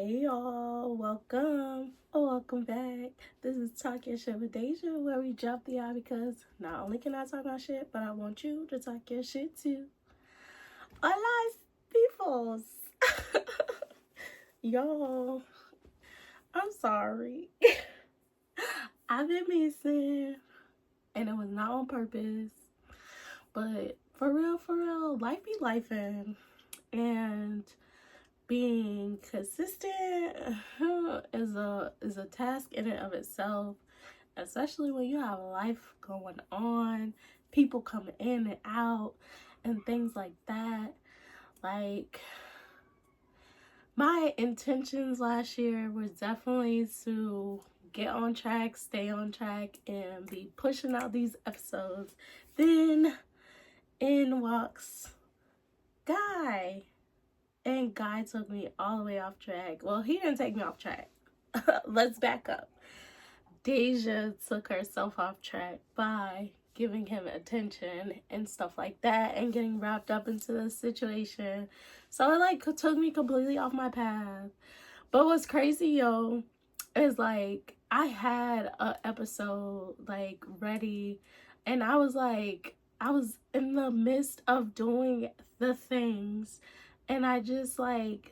Hey y'all, welcome back. This is Talk Your Shit with Deja, where we drop the eye because not only can I talk my shit, but I want you to talk your shit too. Hola, peoples. Y'all, I'm sorry. I've been missing, and it was not on purpose, but for real, life be lifing, and being consistent is a task in and of itself, especially when you have life going on, people coming in and out, and things like that. Like, my intentions last year was definitely to get on track, stay on track, and be pushing out these episodes. Then in walks Guy. And Guy took me all the way off track. Well, he didn't take me off track. Let's back up. Deja took herself off track by giving him attention and stuff like that and getting wrapped up into the situation. So it took me completely off my path. But what's crazy, yo, is I had an episode ready, and I was in the midst of doing the things, and I just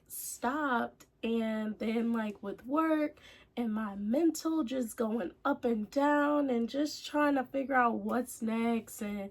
stopped, and then with work and my mental just going up and down and just trying to figure out what's next and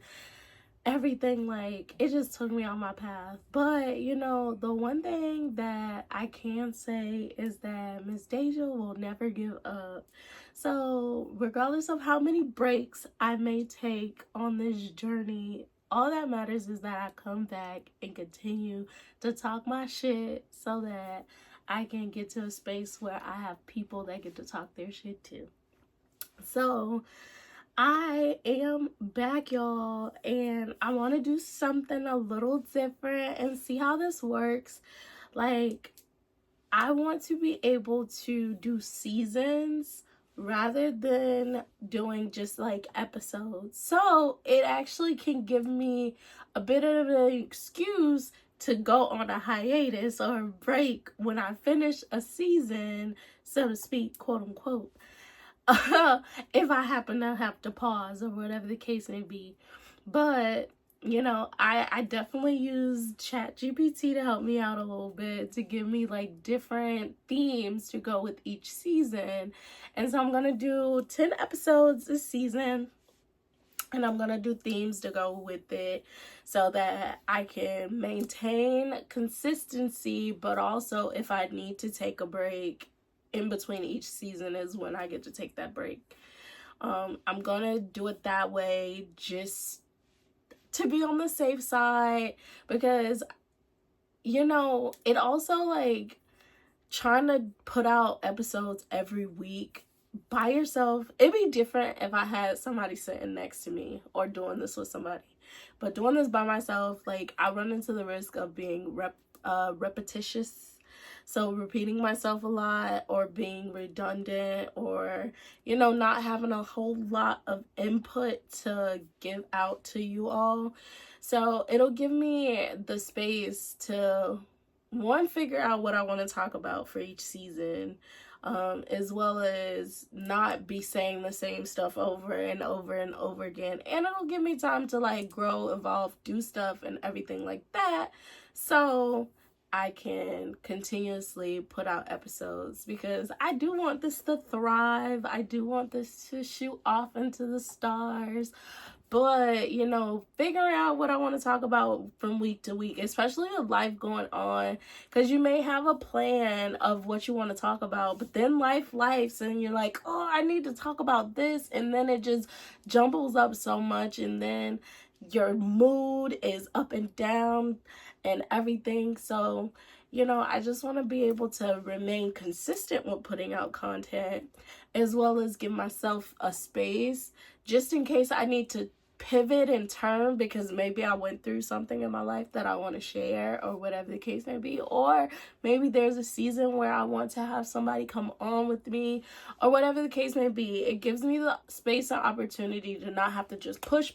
everything, it just took me on my path. But the one thing that I can say is that Miss Deja will never give up. So regardless of how many breaks I may take on this journey, all that matters is that I come back and continue to talk my shit so that I can get to a space where I have people that get to talk their shit too. So I am back, y'all, and I want to do something a little different and see how this works. I want to be able to do seasons rather than doing just episodes. So it actually can give me a bit of an excuse to go on a hiatus or a break when I finish a season, so to speak, quote unquote. If I happen to have to pause or whatever the case may be. But I definitely use ChatGPT to help me out a little bit, to give me different themes to go with each season. And so I'm gonna do 10 episodes this season, and I'm gonna do themes to go with it so that I can maintain consistency, but also if I need to take a break in between each season is when I get to take that break. I'm gonna do it that way just to be on the safe side, because it also trying to put out episodes every week by yourself, it'd be different if I had somebody sitting next to me or doing this with somebody. But doing this by myself, I run into the risk of being repetitious. So repeating myself a lot or being redundant or, not having a whole lot of input to give out to you all. So it'll give me the space to, one, figure out what I want to talk about for each season, as well as not be saying the same stuff over and over and over again. And it'll give me time to grow, evolve, do stuff and everything like that. So I can continuously put out episodes, because I do want this to thrive. I do want this to shoot off into the stars. But, figuring out what I want to talk about from week to week, especially with life going on, because you may have a plan of what you want to talk about, but then life and you're like, oh, I need to talk about this, and then it just jumbles up so much, and then your mood is up and down and everything. So, I just want to be able to remain consistent with putting out content, as well as give myself a space just in case I need to pivot and turn, because maybe I went through something in my life that I want to share, or whatever the case may be, or maybe there's a season where I want to have somebody come on with me, or whatever the case may be. It gives me the space and opportunity to not have to just push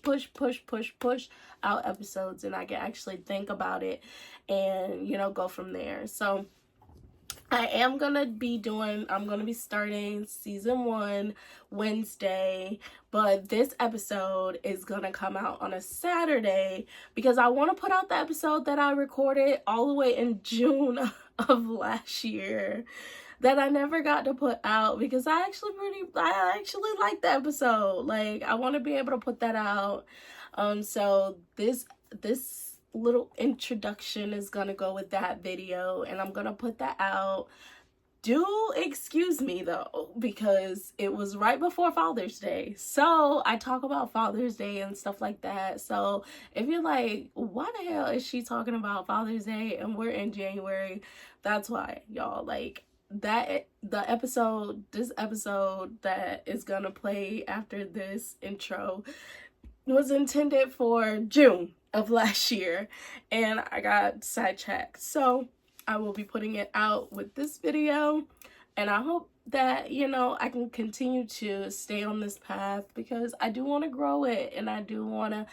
out episodes, and I can actually think about it and go from there. So I'm going to be starting season 1 Wednesday, but this episode is going to come out on a Saturday because I want to put out the episode that I recorded all the way in June of last year that I never got to put out because I actually like the episode. Like, I want to be able to put that out. So this little introduction is gonna go with that video, and I'm gonna put that out. Do excuse me though, because it was right before Father's Day, so I talk about Father's Day and stuff like that. So if you're like, why the hell is she talking about Father's Day and we're in January, that's why, y'all. Like, this episode that is gonna play after this intro was intended for June of last year, and I got sidetracked. So I will be putting it out with this video, and I hope that, I can continue to stay on this path because I do want to grow it, and I do want to,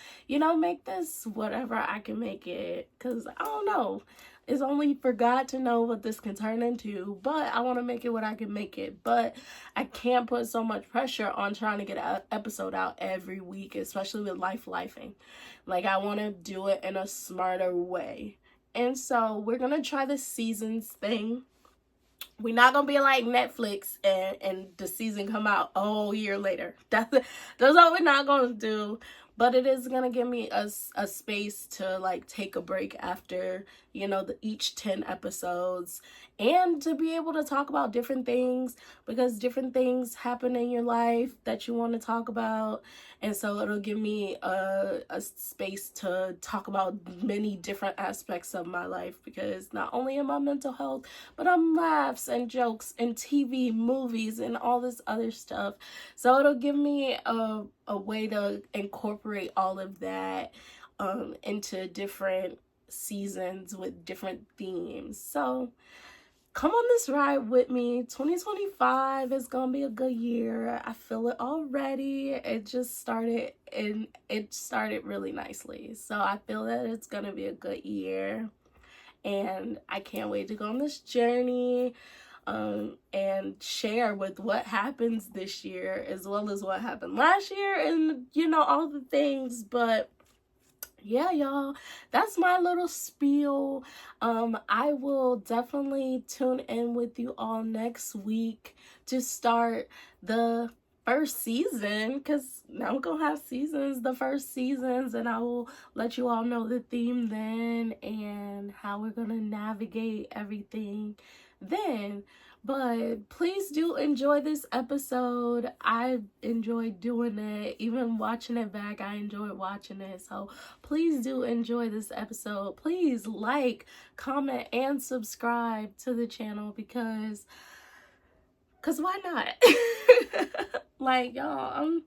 make this whatever I can make it, because I don't know. It's only for God to know what this can turn into, but I want to make it what I can make it. But I can't put so much pressure on trying to get an episode out every week, especially with lifing. Like, I want to do it in a smarter way. And so we're going to try the seasons thing. We're not going to be like Netflix and the season come out a whole year later. That's what we're not going to do. But it is going to give me a space to, like, take a break after, each 10 episodes. And to be able to talk about different things, because different things happen in your life that you want to talk about. And so it'll give me a space to talk about many different aspects of my life, because not only in my mental health, but I'm laughs and jokes and TV, movies, and all this other stuff. So it'll give me a way to incorporate all of that into different seasons with different themes. So come on this ride with me. 2025 is gonna be a good year. I feel it already. It just started, and it started really nicely. So I feel that it's gonna be a good year, and I can't wait to go on this journey and share with what happens this year as well as what happened last year, and all the things. But yeah, y'all, that's my little spiel. I will definitely tune in with you all next week to start the first season, because now we're gonna have the first seasons, and I will let you all know the theme then and how we're gonna navigate everything then. But please do enjoy this episode. I enjoyed doing it. Even watching it back, I enjoyed watching it. So please do enjoy this episode. Please like, comment, and subscribe to the channel, because why not? Like, y'all,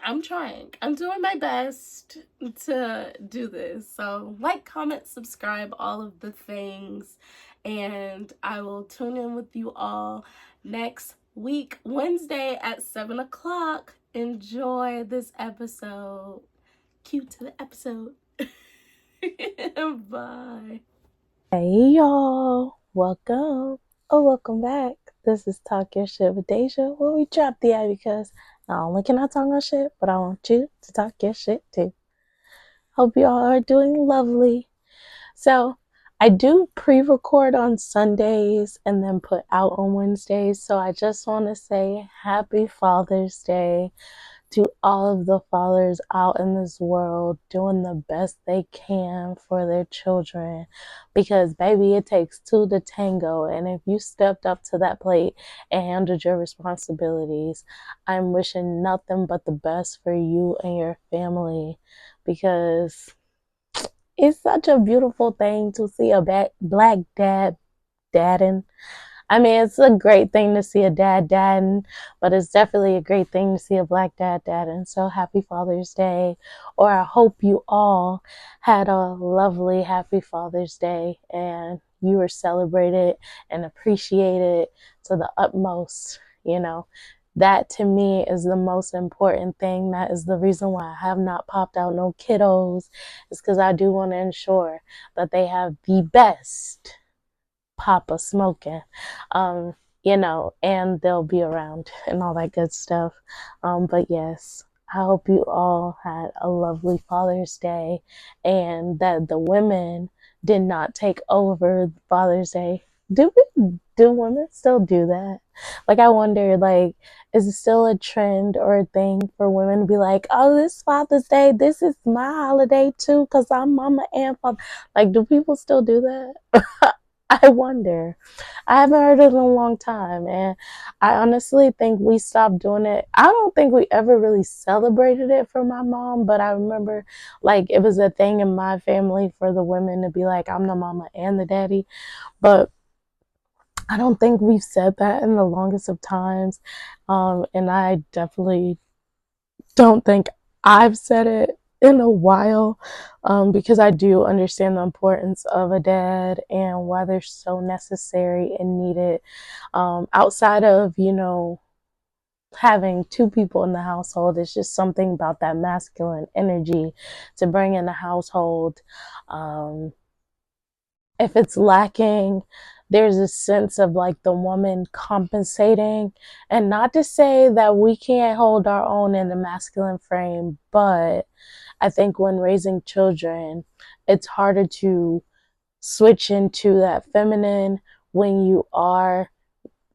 I'm trying. I'm doing my best to do this. So like, comment, subscribe, all of the things. And I will tune in with you all next week, Wednesday at 7 o'clock. Enjoy this episode. Cue to the episode. Bye. Hey y'all, welcome back. This is Talk Your Shit with Deja, where we drop the I, because not only can I talk my shit, but I want you to talk your shit too. Hope y'all are doing lovely. So I do pre-record on Sundays and then put out on Wednesdays. So I just want to say happy Father's Day to all of the fathers out in this world doing the best they can for their children, because baby, it takes two to tango. And if you stepped up to that plate and handled your responsibilities, I'm wishing nothing but the best for you and your family, because it's such a beautiful thing to see a black dad dadding. I mean, it's a great thing to see a dad dadding, but it's definitely a great thing to see a black dad dadding. So happy Father's Day, or I hope you all had a lovely, happy Father's Day, and you were celebrated and appreciated to the utmost. That to me is the most important thing. That is the reason why I have not popped out no kiddos, is because I do want to ensure that they have the best Papa smoking, you know, and they'll be around and all that good stuff. But yes, I hope you all had a lovely Father's Day and that the women did not take over Father's Day. Do women still do that? Like, I wonder, like, is it still a trend or a thing for women to be like, oh, this Father's Day, this is my holiday too, because I'm mama and father? Like, do people still do that? I wonder. I haven't heard it in a long time, and I honestly think we stopped doing it. I don't think we ever really celebrated it for my mom, but I remember, like, it was a thing in my family for the women to be like, I'm the mama and the daddy. But I don't think we've said that in the longest of times. And I definitely don't think I've said it in a while, because I do understand the importance of a dad and why they're so necessary and needed. Outside of, you know, having two people in the household, it's just something about that masculine energy to bring in the household. Um, if it's lacking, there's a sense of like the woman compensating. And not to say that we can't hold our own in the masculine frame, but I think when raising children, it's harder to switch into that feminine when you are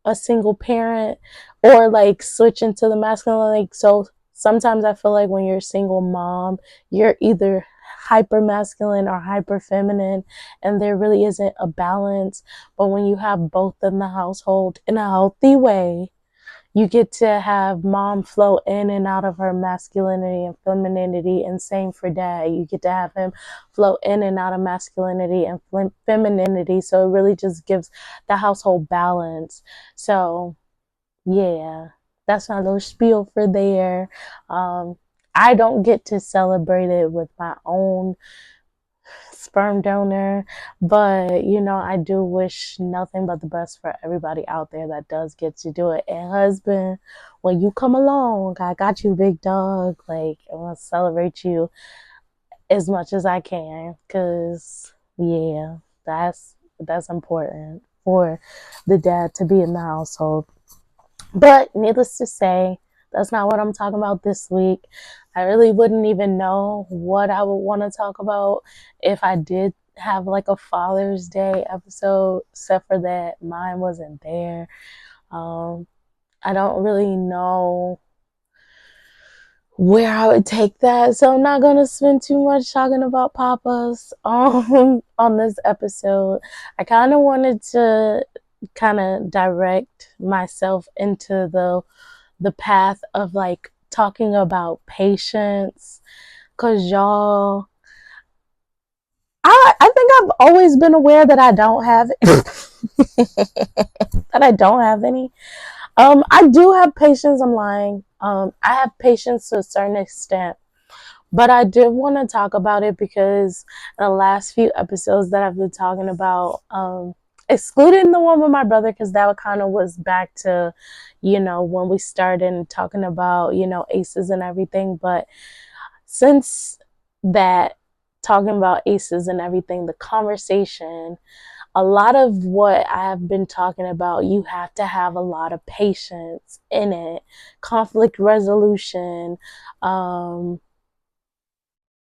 a single parent, or like switch into the masculine. Like, so sometimes I feel like when you're a single mom, you're either hyper masculine or hyper feminine, and there really isn't a balance. But when you have both in the household in a healthy way, you get to have mom flow in and out of her masculinity and femininity, and same for dad. You get to have him flow in and out of masculinity and femininity. So it really just gives the household balance. So yeah, that's my little spiel for there. I don't get to celebrate it with my own sperm donor, but you know, I do wish nothing but the best for everybody out there that does get to do it. And husband, when you come along, I got you, big dog. Like, I want to celebrate you as much as I can, because yeah, that's important for the dad to be in the household. But needless to say, that's not what I'm talking about this week. I really wouldn't even know what I would want to talk about if I did have like a Father's Day episode, except for that mine wasn't there. I don't really know where I would take that, so I'm not gonna spend too much talking about papas on this episode. I kind of wanted to kind of direct myself into the path of like talking about patience, because y'all, I think I've always been aware that I don't have that I don't have any. I do have patience. I'm lying. I have patience to a certain extent, but I did want to talk about it because in the last few episodes that I've been talking about, excluding the one with my brother, because that kind of was back to, you know, when we started talking about, you know, aces and everything. But since that, talking about aces and everything, the conversation, a lot of what I have been talking about, you have to have a lot of patience in it, conflict resolution,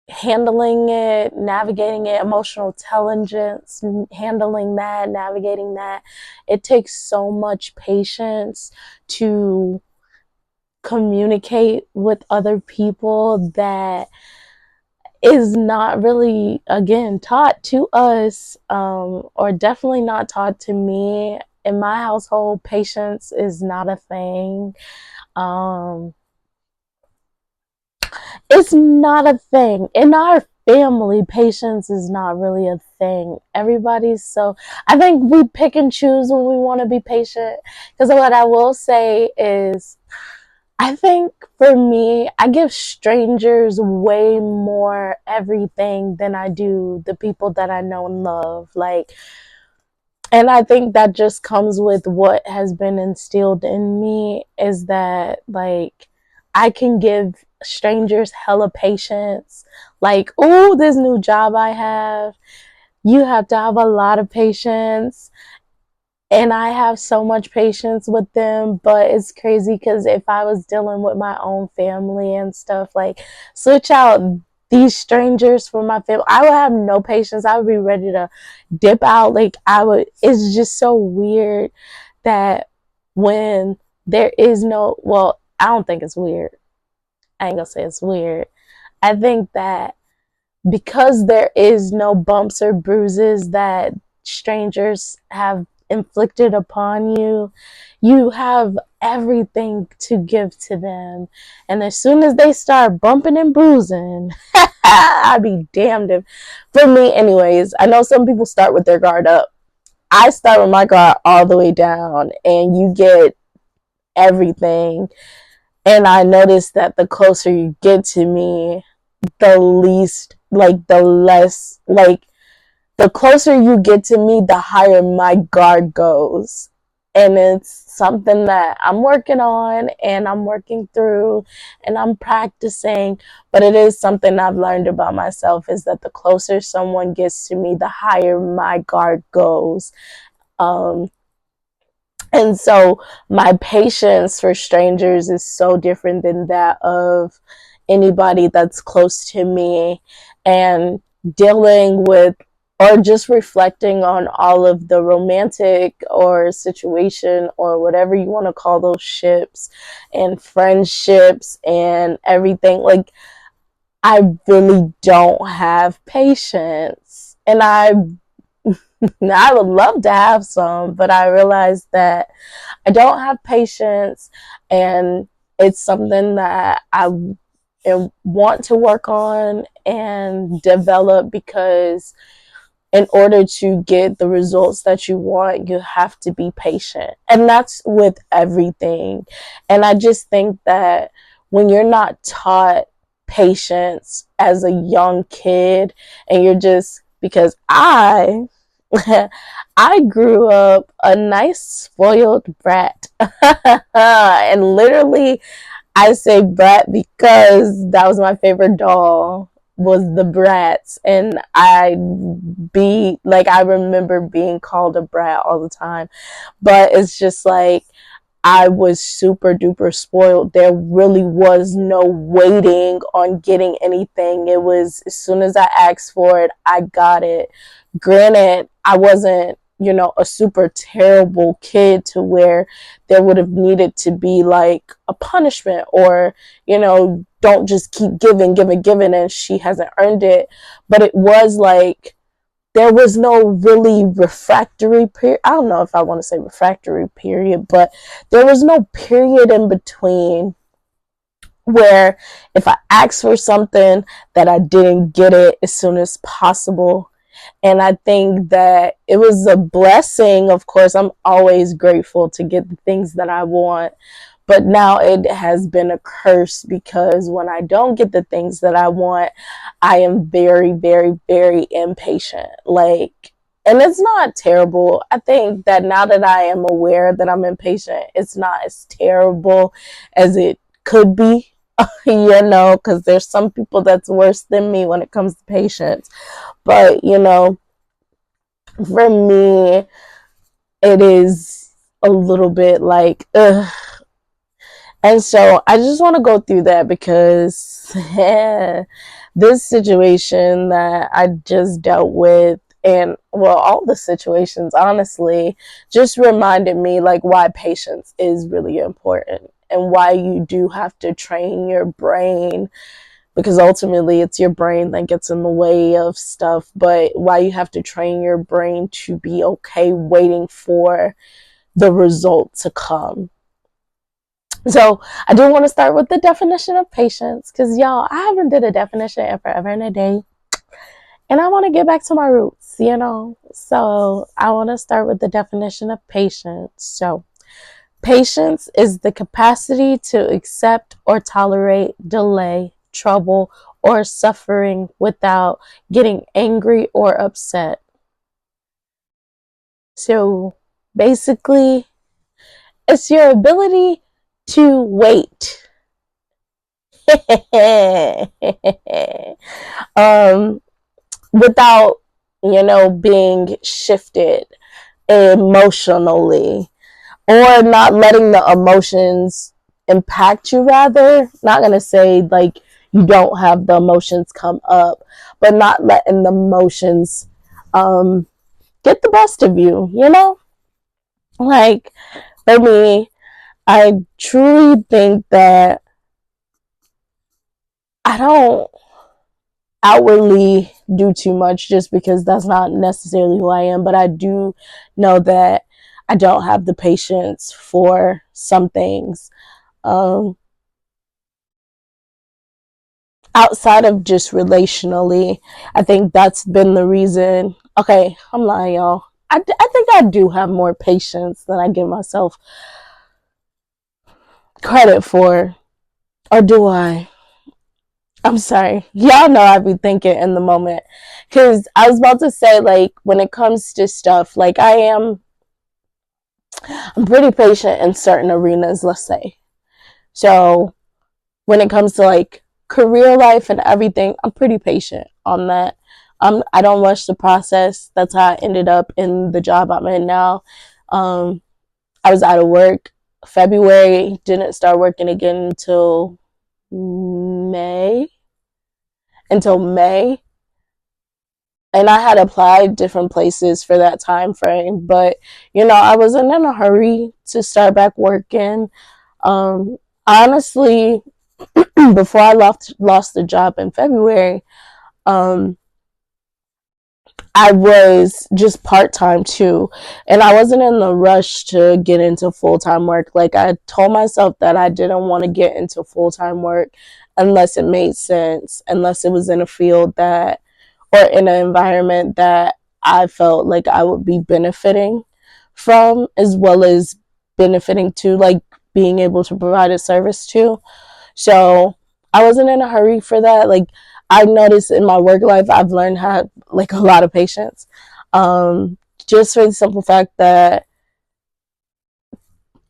handling it, navigating it, emotional intelligence, handling that, navigating that. It takes so much patience to communicate with other people that is not really, again, taught to us, or definitely not taught to me. In my household, patience is not a thing. It's not a thing. In our family, patience is not really a thing. Everybody's so, I think we pick and choose when we want to be patient. Because what I will say is, I think for me, I give strangers way more everything than I do the people that I know and love. Like, and I think that just comes with what has been instilled in me, is that like I can give strangers hella patience. Like, oh, this new job I have, you have to have a lot of patience. and I have so much patience with them. But it's crazy because if I was dealing with my own family and stuff, like switch out these strangers for my family, I would have no patience. I would be ready to dip out. Like I would. It's just so weird that when there is no, well, I don't think it's weird. I ain't gonna say it's weird. I think that because there is no bumps or bruises that strangers have inflicted upon you, you have everything to give to them. And as soon as they start bumping and bruising, I'd be damned if, for me, anyways, I know some people start with their guard up. I start with my guard all the way down, and you get everything. And I noticed that the closer you get to me, the least, like, the less, like, the closer you get to me, the higher my guard goes. And it's something that I'm working on and I'm working through and I'm practicing. But it is something I've learned about myself, is that the closer someone gets to me, the higher my guard goes. Um, and so my patience for strangers is so different than that of anybody that's close to me. And dealing with, or just reflecting on all of the romantic or situation or whatever you want to call those ships and friendships and everything, like, I really don't have patience. And I would love to have some, but I realized that I don't have patience, and it's something that I want to work on and develop, because in order to get the results that you want, you have to be patient. And that's with everything. And I just think that when you're not taught patience as a young kid, and you're just, because I grew up a nice spoiled brat. And literally I say brat because that was my favorite doll, was the Bratz. And I remember being called a brat all the time. But it's just like, I was super duper spoiled. There really was no waiting on getting anything. It was, as soon as I asked for it, I got it. Granted, I wasn't, a super terrible kid to where there would have needed to be like a punishment, or, don't just keep giving, giving, giving, and she hasn't earned it. But it was like, there was no really refractory period. I don't know if I want to say refractory period, but there was no period in between where if I asked for something, that I didn't get it as soon as possible. And I think that it was a blessing. Of course, I'm always grateful to get the things that I want. But now it has been a curse, because when I don't get the things that I want, I am very, very, very impatient. Like, and it's not terrible. I think that now that I am aware that I'm impatient, it's not as terrible as it could be, because there's some people that's worse than me when it comes to patience. But, for me, it is a little bit like, ugh. And so I just want to go through that, because this situation that I just dealt with, and well, all the situations, honestly, just reminded me like why patience is really important, and why you do have to train your brain, because ultimately it's your brain that gets in the way of stuff, but why you have to train your brain to be okay waiting for the result to come. So I do want to start with the definition of patience, because y'all, I haven't did a definition in forever and a day, and I want to get back to my roots. So I want to start with the definition of patience. So patience is the capacity to accept or tolerate delay, trouble, or suffering without getting angry or upset. So basically, it's your ability to wait. um, Without, being shifted. emotionally, or not letting the emotions impact you, rather. Not going to say like you don't have the emotions come up, but not letting the emotions get the best of you, you know? Like, for me, I truly think that I don't outwardly do too much just because that's not necessarily who I am, but I do know that I don't have the patience for some things. Um, Outside of just relationally, I think that's been the reason. Okay, I'm lying, y'all. I think I do have more patience than I give myself credit for. Or do I? I'm sorry. Y'all know I be thinking in the moment. Because I was about to say, like, when it comes to stuff, like, I'm pretty patient in certain arenas, let's say. So, when it comes to, like, career life and everything, I'm pretty patient on that. I don't rush the process. That's how I ended up in the job I'm in now. Um, I was out of work February, didn't start working again May, until May. And I had applied different places for that time frame, but I wasn't in a hurry to start back working. Um, Honestly, before I lost the job in February, um, I was just part time too, and I wasn't in the rush to get into full time work. Like, I told myself that I didn't want to get into full time work unless it made sense, unless it was in a field that, or in an environment that I felt like I would be benefiting from, as well as benefiting to, like, being able to provide a service to. So I wasn't in a hurry for that. Like, I noticed in my work life, I've learned how, like, a lot of patience. Um, just for the simple fact that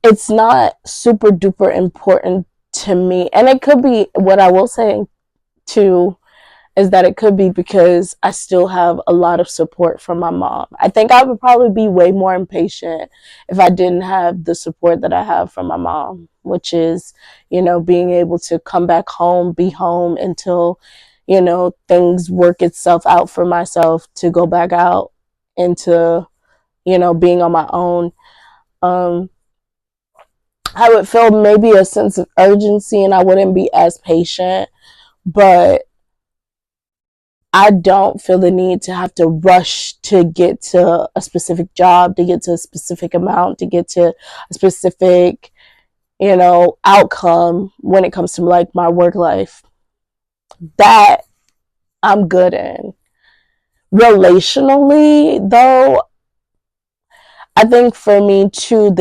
it's not super duper important to me. And it could be, what I will say too, is that it could be because I still have a lot of support from my mom. I think I would probably be way more impatient if I didn't have the support that I have from my mom, which is, being able to come back home, be home until, things work itself out for myself to go back out into, being on my own. Um, I would feel maybe a sense of urgency and I wouldn't be as patient, but I don't feel the need to have to rush to get to a specific job, to get to a specific amount, to get to a specific, outcome when it comes to, like, my work life. That I'm good in. Relationally, though, I think for me too,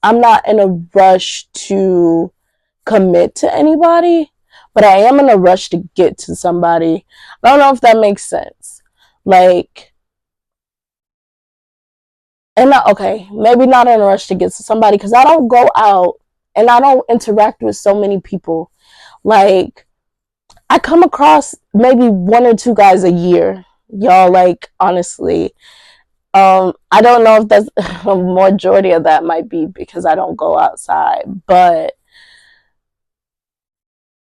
I'm not in a rush to commit to anybody, but I am in a rush to get to somebody. I don't know if that makes sense. Like, and not, okay, maybe not in a rush to get to somebody, because I don't go out and I don't interact with so many people. Like, I come across maybe one or two guys a year, y'all. Like, honestly, I don't know if that's a majority of that might be because I don't go outside, but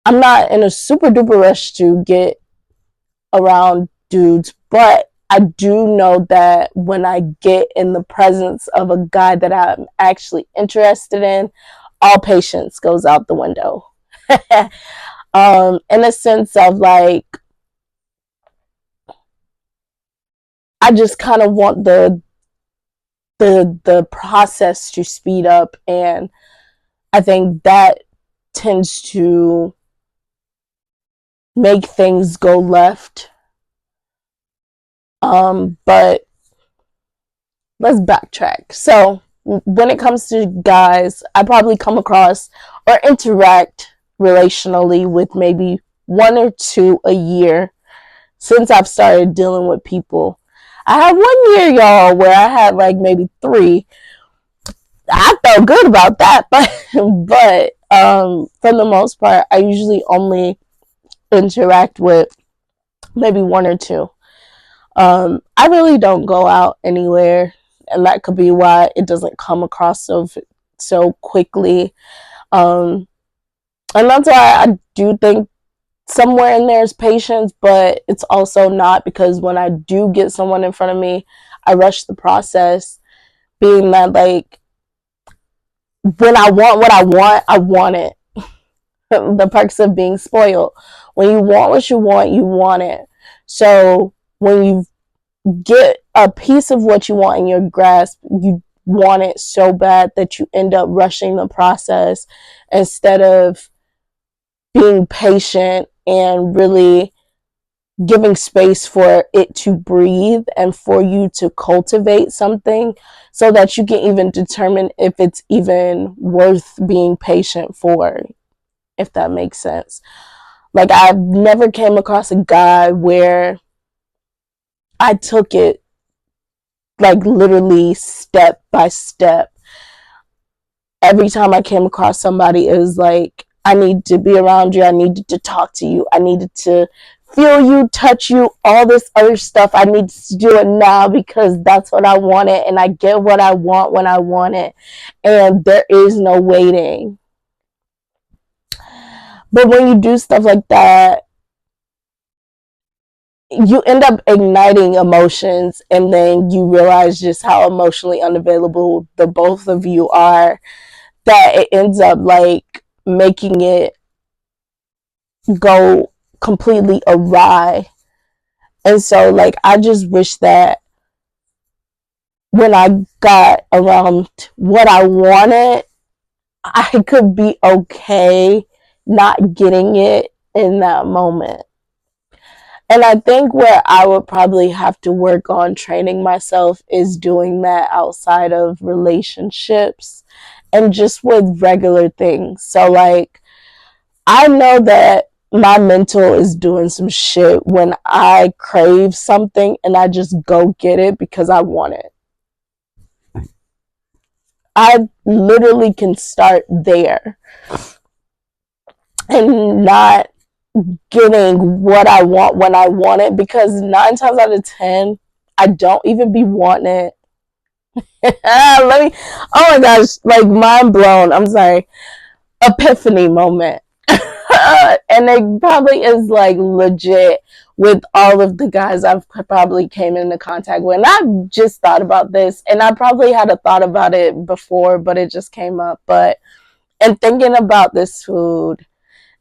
I'm not in a super duper rush to get around dudes. But I do know that when I get in the presence of a guy that I'm actually interested in, all patience goes out the window. In a sense of, like, I just kind of want the process to speed up, and I think that tends to make things go left. But let's backtrack. So, when it comes to guys, I probably come across or interact relationally with maybe one or two a year since I've started dealing with people. I had 1 year, y'all, where I had like maybe three. I felt good about that, but for the most part, I usually only interact with maybe one or two. I really don't go out anywhere and that could be why it doesn't come across so quickly. And that's why I do think somewhere in there is patience, but it's also not, because when I do get someone in front of me, I rush the process, being that, like, when I want what I want it. The perks of being spoiled. When you want what you want it. So when you get a piece of what you want in your grasp, you want it so bad that you end up rushing the process instead of being patient and really giving space for it to breathe and for you to cultivate something so that you can even determine if it's even worth being patient for, if that makes sense. Like, I've never came across a guy where I took it, like, literally step by step. Every time I came across somebody, it was like, I need to be around you. I needed to talk to you. I needed to feel you, touch you, all this other stuff. I need to do it now because that's what I wanted, and I get what I want when I want it. And there is no waiting. But when you do stuff like that, you end up igniting emotions, and then you realize just how emotionally unavailable the both of you are, that it ends up, like, making it go completely awry. And so, like, I just wish that when I got around what I wanted, I could be okay not getting it in that moment. And I think where I would probably have to work on training myself is doing that outside of relationships and just with regular things. So, like, I know that my mental is doing some shit when I crave something and I just go get it because I want it. I literally can start there and not getting what I want when I want it, because 9 times out of 10, I don't even be wanting it. Oh my gosh, like, mind blown. I'm sorry. Epiphany moment. And it probably is, like, legit with all of the guys I've probably came into contact with. And I've just thought about this, and I probably had a thought about it before, but it just came up. But, and thinking about this food,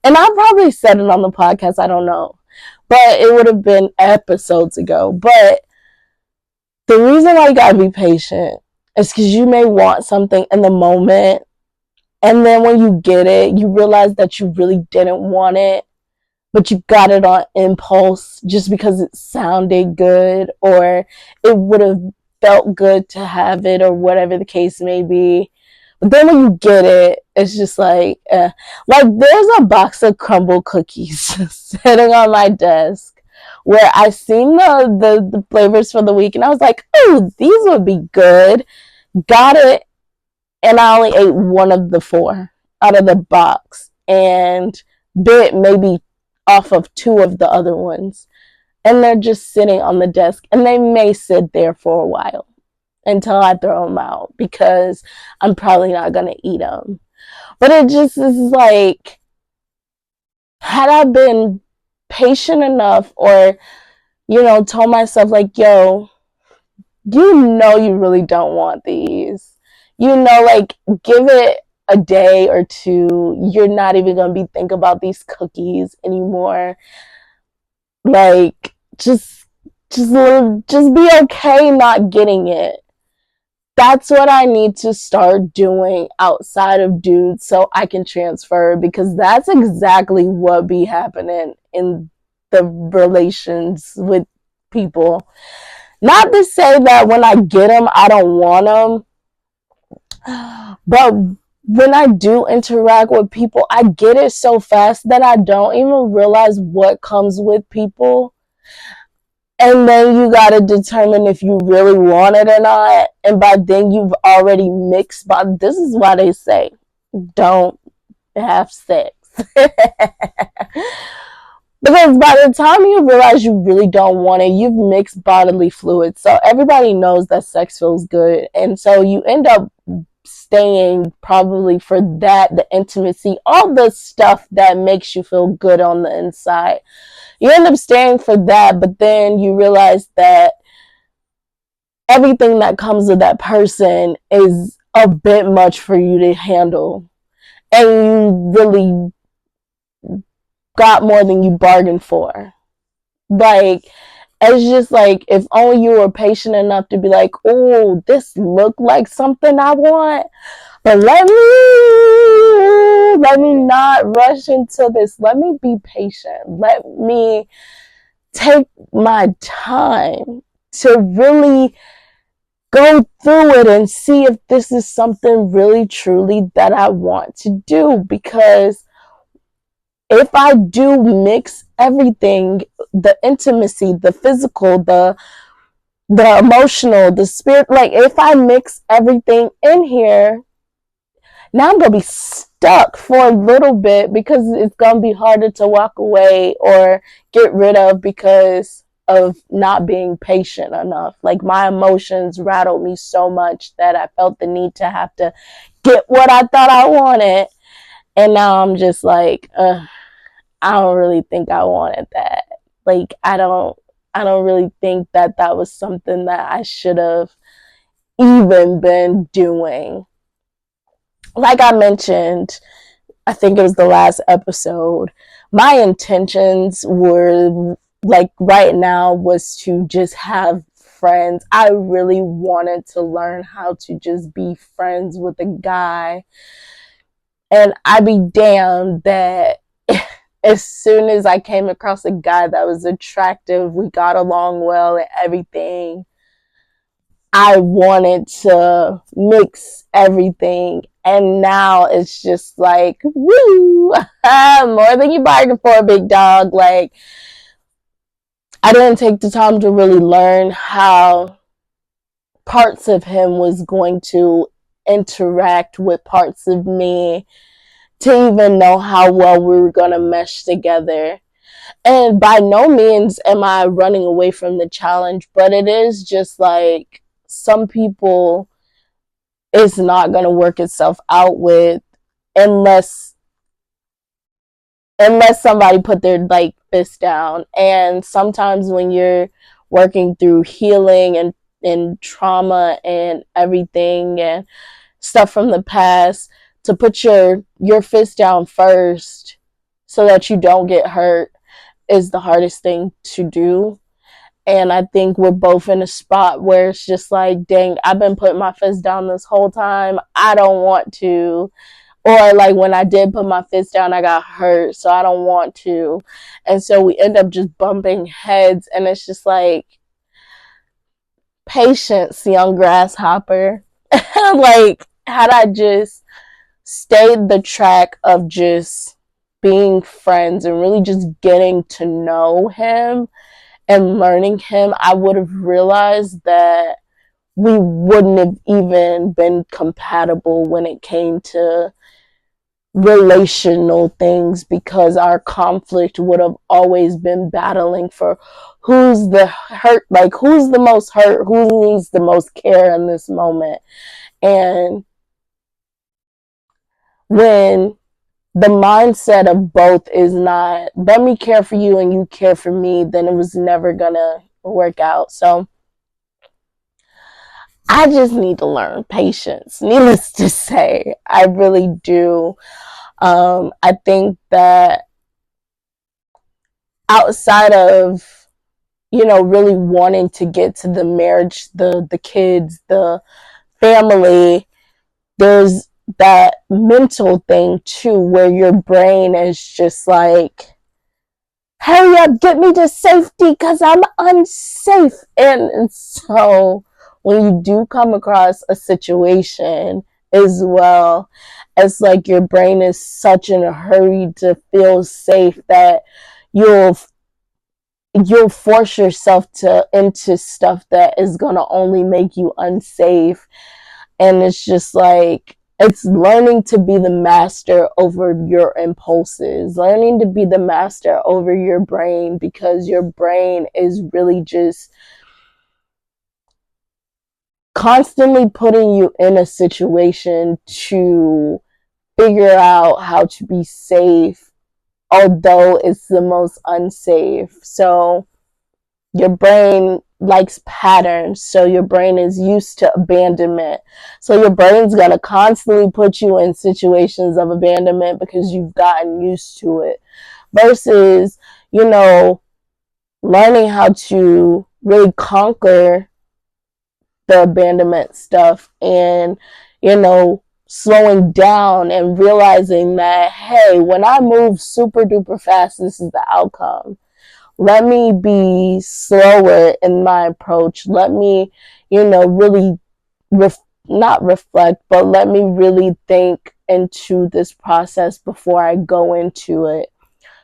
and I probably said it on the podcast, I don't know, but it would have been episodes ago. But the reason why you gotta be patient is because you may want something in the moment, and then when you get it, you realize that you really didn't want it, but you got it on impulse just because it sounded good, or it would have felt good to have it, or whatever the case may be. But then when you get it, it's just like, like, there's a box of crumble cookies sitting on my desk where I seen the flavors for the week, and I was like, oh, these would be good. Got it, and I only ate one of the 4 out of the box, and bit maybe off of 2 of the other ones. And they're just sitting on the desk, and they may sit there for a while until I throw them out, because I'm probably not going to eat them. But it just is like, had I been patient enough, or, told myself, like, yo, you really don't want these. Like, give it a day or 2. You're not even going to be thinking about these cookies anymore. Like, just be okay not getting it. That's what I need to start doing outside of dudes so I can transfer, because that's exactly what be happening in the relations with people. Not to say that when I get them, I don't want them, but when I do interact with people, I get it so fast that I don't even realize what comes with people. And then you got to determine if you really want it or not. And by then you've already mixed. But this is why they say, don't have sex. Because by the time you realize you really don't want it, you've mixed bodily fluids. So everybody knows that sex feels good. And so you end up staying probably for that, the intimacy, all the stuff that makes you feel good on the inside. You end up staying for that, but then you realize that everything that comes with that person is a bit much for you to handle. And you really got more than you bargained for. Like, it's just like, if only you were patient enough to be like, oh, this looked like something I want, but let me not rush into this. Let me be patient. Let me take my time to really go through it and see if this is something really truly that I want to do. Because if I do mix everything, the intimacy, the physical, the emotional, the spirit, like if I mix everything in here, now I'm going to be stuck for a little bit because it's going to be harder to walk away or get rid of because of not being patient enough. Like, my emotions rattled me so much that I felt the need to have to get what I thought I wanted. And now I'm just like, I don't really think I wanted that. Like, I don't really think that that was something that I should have even been doing. Like I mentioned, I think it was the last episode, my intentions were, like, right now was to just have friends. I really wanted to learn how to just be friends with a guy. And I'd be damned that as soon as I came across a guy that was attractive, we got along well and everything, I wanted to mix everything. And now it's just like, woo, more than you bargained for, big dog. Like, I didn't take the time to really learn how parts of him was going to interact with parts of me to even know how well we were going to mesh together. And by no means am I running away from the challenge, but it is just like, some people, it's not going to work itself out with unless somebody put their, like, fist down. And sometimes when you're working through healing and trauma and everything and stuff from the past, to put your fist down first so that you don't get hurt is the hardest thing to do. And I think we're both in a spot where it's just like, dang, I've been putting my fist down this whole time. I don't want to. Or, like, when I did put my fist down, I got hurt, so I don't want to. And so we end up just bumping heads. And it's just like, patience, young grasshopper. Like, had I just stayed the track of just being friends and really just getting to know him and learning him, I would have realized that we wouldn't have even been compatible when it came to relational things, because our conflict would have always been battling for who's the hurt, like, who's the most hurt, who needs the most care in this moment. And when the mindset of both is not, let me care for you and you care for me, then it was never gonna work out. So I just need to learn patience. Needless to say, I really do. I think that outside of, really wanting to get to the marriage, the kids, the family, there's that mental thing too, where your brain is just like, hurry up, get me to safety because I'm unsafe. And so when you do come across a situation as well, it's like your brain is such in a hurry to feel safe that you'll force yourself into stuff that is going to only make you unsafe. And it's just like, It's learning to be the master over your impulses, learning to be the master over your brain, because your brain is really just constantly putting you in a situation to figure out how to be safe, although it's the most unsafe. So your brain likes patterns, so your brain is used to abandonment. So your brain's going to constantly put you in situations of abandonment because you've gotten used to it. Versus, you know, learning how to really conquer the abandonment stuff, and, you know, slowing down and realizing that, hey, when I move super duper fast, this is the outcome. Let me be slower in my approach. Let me, you know, really not reflect, but let me really think into this process before I go into it,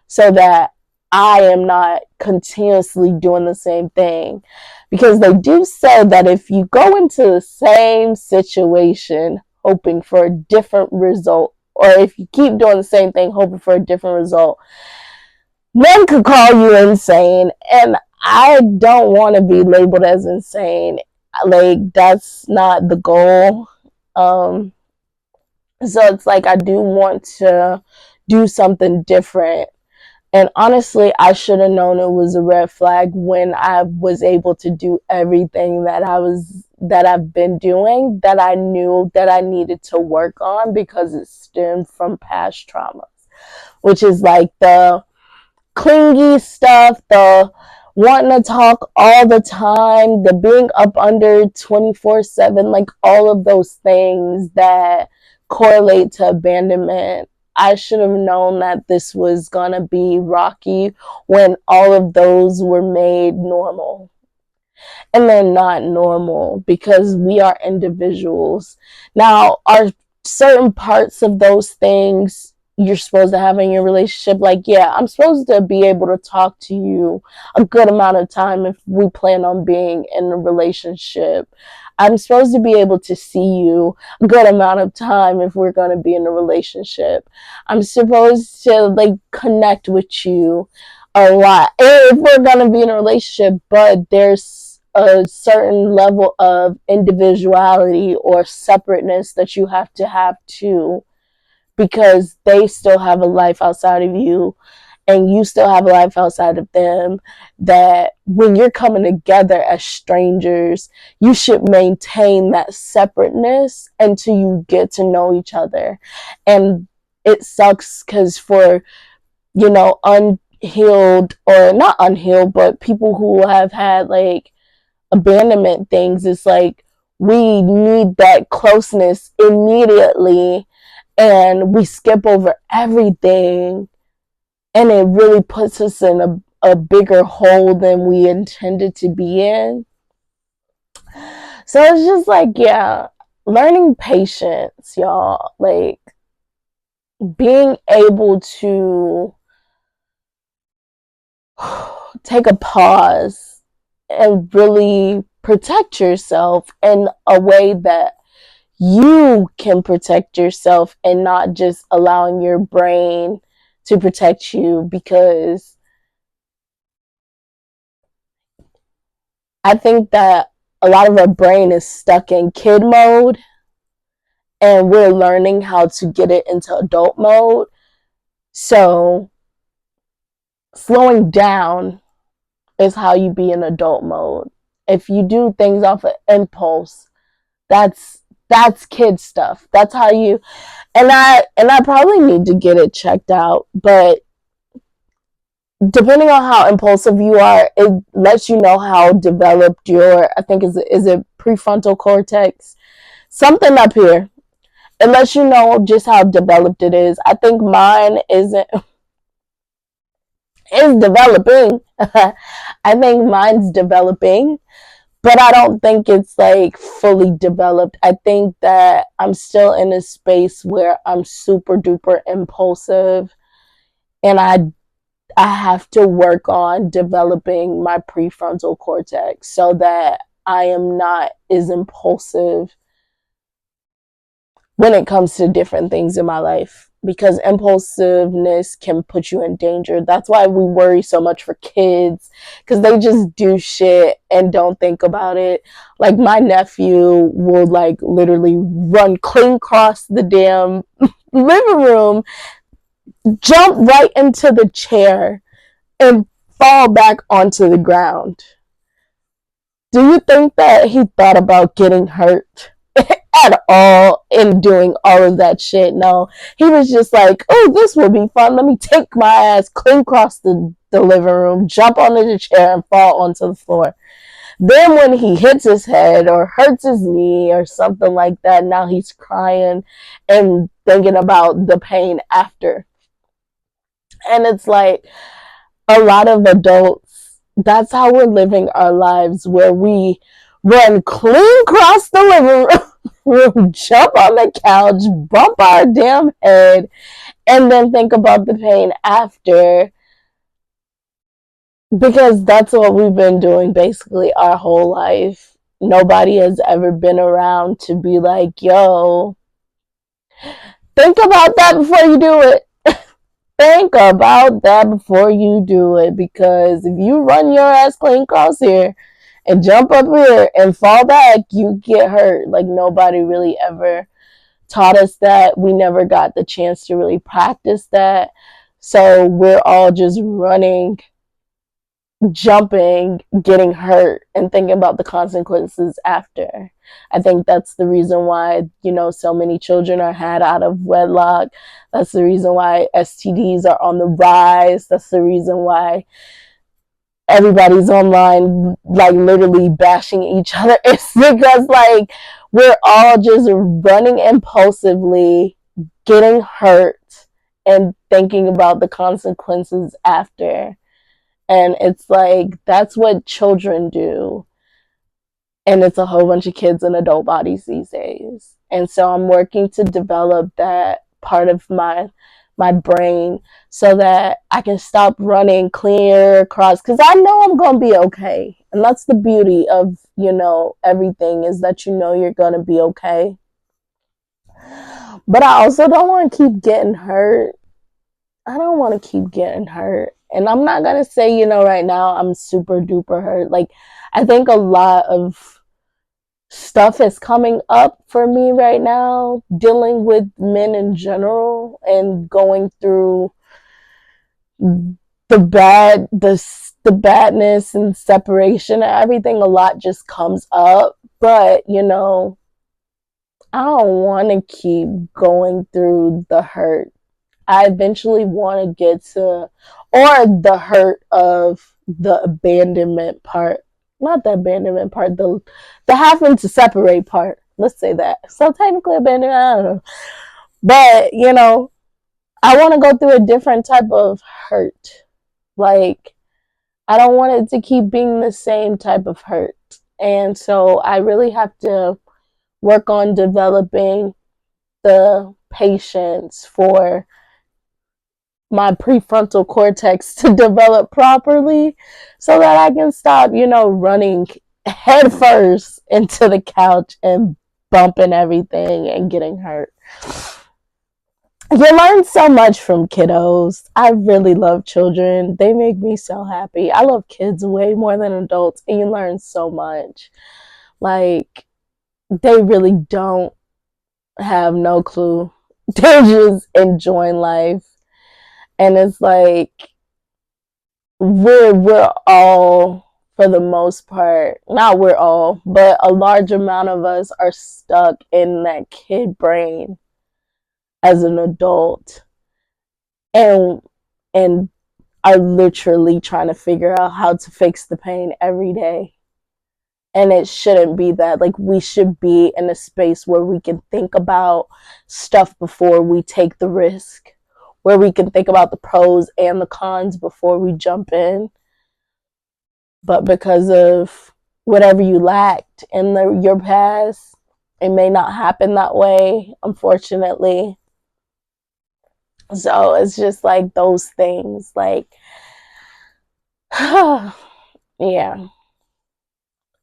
so that I am not continuously doing the same thing. Because they do say that if you go into the same situation hoping for a different result, or if you keep doing the same thing hoping for a different result, one could call you insane. And I don't want to be labeled as insane. Like, that's not the goal. So it's like, I do want to do something different. And honestly, I should have known it was a red flag when I was able to do everything that I've been doing, that I knew that I needed to work on, because it stemmed from past traumas, which is like the clingy stuff, the wanting to talk all the time, the being up under 24/7, like all of those things that correlate to abandonment. I should have known that this was gonna be rocky when all of those were made normal. And they're not normal, because we are individuals. Now, are certain parts of those things you're supposed to have in your relationship? Like, yeah, I'm supposed to be able to talk to you a good amount of time if we plan on being in a relationship. I'm supposed to be able to see you a good amount of time if we're going to be in a relationship. I'm supposed to, like, connect with you a lot if we're going to be in a relationship, but there's a certain level of individuality or separateness that you have too, because they still have a life outside of you and you still have a life outside of them. That when you're coming together as strangers, you should maintain that separateness until you get to know each other. And it sucks because for, you know, unhealed, or not unhealed, but people who have had like abandonment things, it's like we need that closeness immediately, and we skip over everything, and it really puts us in a bigger hole than we intended to be in. So it's just like, yeah, learning patience, y'all. Like, being able to take a pause and really protect yourself in a way that you can protect yourself, and not just allowing your brain to protect you. Because I think that a lot of our brain is stuck in kid mode, and we're learning how to get it into adult mode. So slowing down is how you be in adult mode. If you do things off of impulse, that's kid stuff. That's how you, and I probably need to get it checked out, but depending on how impulsive you are, it lets you know how developed your, I think, is it prefrontal cortex, something up here. It lets you know just how developed it is. I think mine isn't is developing. I think mine's developing, but I don't think it's like fully developed. I think that I'm still in a space where I'm super duper impulsive, and I have to work on developing my prefrontal cortex so that I am not as impulsive when it comes to different things in my life, because impulsiveness can put you in danger. That's why we worry so much for kids, because they just do shit and don't think about it. Like my nephew will like literally run clean across the damn living room, jump right into the chair, and fall back onto the ground. Do you think that he thought about getting hurt at all in doing all of that shit? No. He was just like, oh, this will be fun. Let me take my ass clean across the living room, jump onto the chair, and fall onto the floor. Then when he hits his head or hurts his knee or something like that, now he's crying and thinking about the pain after. And it's like a lot of adults, that's how we're living our lives, where we run clean across the living room, jump on the couch, bump our damn head, and then think about the pain after, because that's what we've been doing basically our whole life. Nobody has ever been around to be like, yo, think about that before you do it. Think about that before you do it, because if you run your ass clean across here and jump up here and fall back, you get hurt. Like nobody really ever taught us that. We never got the chance to really practice that. So we're all just running, jumping, getting hurt, and thinking about the consequences after. I think that's the reason why, so many children are had out of wedlock. That's the reason why STDs are on the rise. That's the reason why everybody's online, like literally bashing each other. It's because like we're all just running impulsively, getting hurt, and thinking about the consequences after. And it's like, that's what children do. And it's a whole bunch of kids in adult bodies these days. And so I'm working to develop that part of my brain so that I can stop running clear across, because I know I'm going to be okay. And that's the beauty of, everything, is that you're going to be okay. But I also don't want to keep getting hurt. I don't want to keep getting hurt. And I'm not going to say, right now I'm super duper hurt. Like, I think a lot of stuff is coming up for me right now, dealing with men in general and going through the badness and separation and everything. A lot just comes up. But, I don't want to keep going through the hurt. I eventually want to get to, or the hurt of the abandonment part. Not the abandonment part, the having to separate part. Let's say that. So technically abandonment, I don't know. But, I want to go through a different type of hurt. Like, I don't want it to keep being the same type of hurt. And so I really have to work on developing the patience for my prefrontal cortex to develop properly so that I can stop, running head first into the couch and bumping everything and getting hurt. You learn so much from kiddos. I really love children. They make me so happy. I love kids way more than adults, and you learn so much. Like, they really don't have no clue. They're just enjoying life. And it's like, we're all, for the most part, not we're all, but a large amount of us are stuck in that kid brain as an adult, and are literally trying to figure out how to fix the pain every day. And it shouldn't be that. Like, we should be in a space where we can think about stuff before we take the risk, where we can think about the pros and the cons before we jump in. But because of whatever you lacked in your past, it may not happen that way, unfortunately. So it's just like those things. Like, yeah.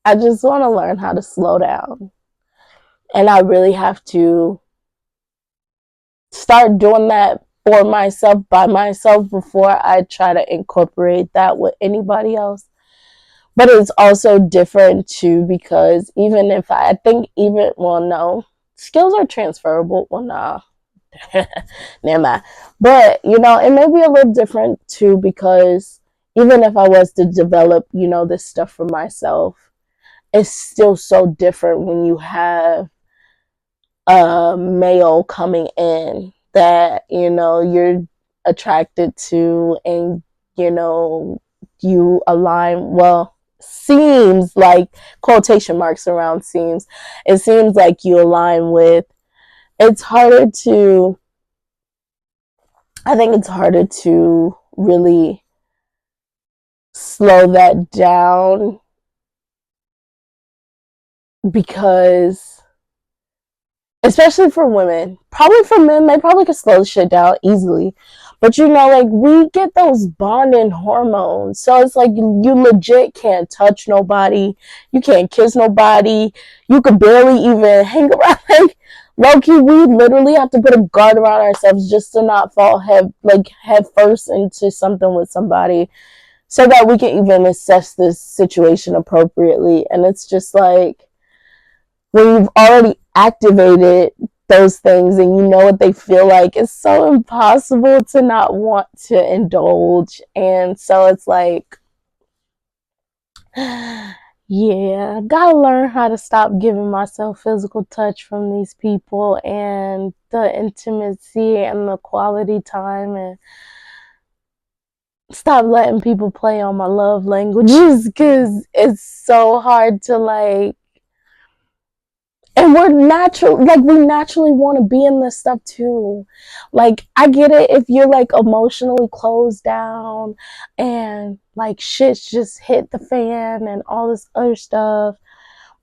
I just want to learn how to slow down. And I really have to start doing that for myself, by myself, before I try to incorporate that with anybody else. But it's also different too, because even if I think even, well, no, skills are transferable. Well, nah, never mind. But, you know, it may be a little different too, because even if I was to develop, you know, this stuff for myself, it's still so different when you have a male coming in that, you know, you're attracted to, and, you know, you align, well, seems like, quotation marks around seems, it seems like you align with. It's harder to, I think it's harder to really slow that down, because especially for women, probably for men, they probably could slow shit down easily. But you know, like, we get those bonding hormones. So it's like you legit can't touch nobody. You can't kiss nobody. You could barely even hang around. Like, low key, we literally have to put a guard around ourselves just to not fall head first into something with somebody, so that we can even assess this situation appropriately. And it's just like, when you've already activated those things and you know what they feel like, it's so impossible to not want to indulge. And so it's like, yeah, I gotta learn how to stop giving myself physical touch from these people, and the intimacy and the quality time, and stop letting people play on my love languages, because it's so hard to, like, and we're natural, like, we naturally want to be in this stuff too. Like, I get it if you're like emotionally closed down and like shit's just hit the fan and all this other stuff.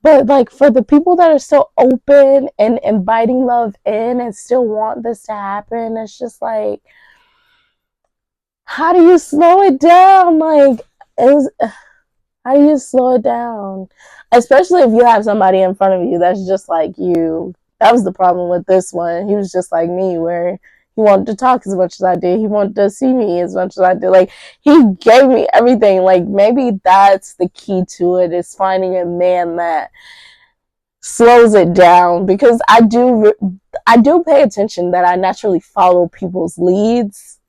But like, for the people that are so open and inviting love in and still want this to happen, it's just like, how do you slow it down? Like, it's, how do you slow it down? Especially if you have somebody in front of you that's just like you. That was the problem with this one. He was just like me, where he wanted to talk as much as I did. He wanted to see me as much as I did. Like, he gave me everything. Like, maybe that's the key to it, is finding a man that slows it down, because I do pay attention that I naturally follow people's leads.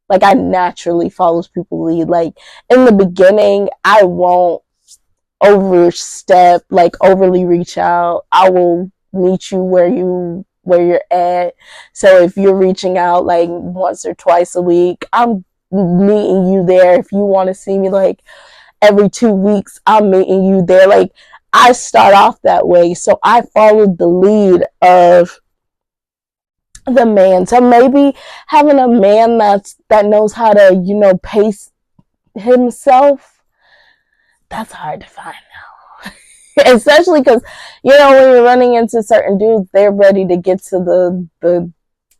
Like, I naturally follow people's lead. Like, in the beginning, I won't overstep, like overly reach out. I will meet you where you're at. So if you're reaching out like once or twice a week, I'm meeting you there. If you want to see me like every 2 weeks, I'm meeting you there. Like, I start off that way. So I followed the lead of the man. So maybe having a man that knows how to, you know, pace himself, that's hard to find now. Especially because, you know, when you're running into certain dudes, they're ready to get to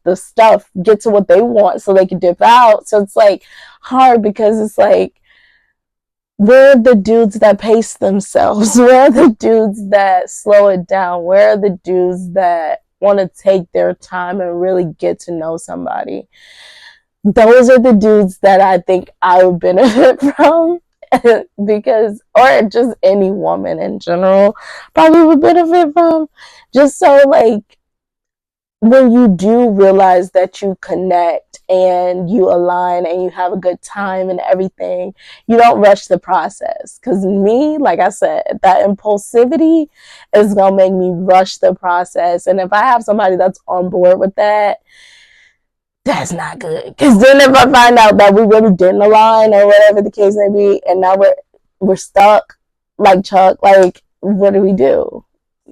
the stuff, get to what they want so they can dip out. So it's like hard, because it's like, where are the dudes that pace themselves? Where are the dudes that slow it down? Where are the dudes that want to take their time and really get to know somebody? Those are the dudes that I think I would benefit from. Because, or just any woman in general probably would benefit from. Just so, like, when you do realize that you connect and you align and you have a good time and everything, you don't rush the process. Because me, like I said, that impulsivity is going to make me rush the process. And if I have somebody that's on board with that, that's not good. Because then if I find out that we really didn't align or whatever the case may be, and now we're stuck like Chuck, like, what do we do?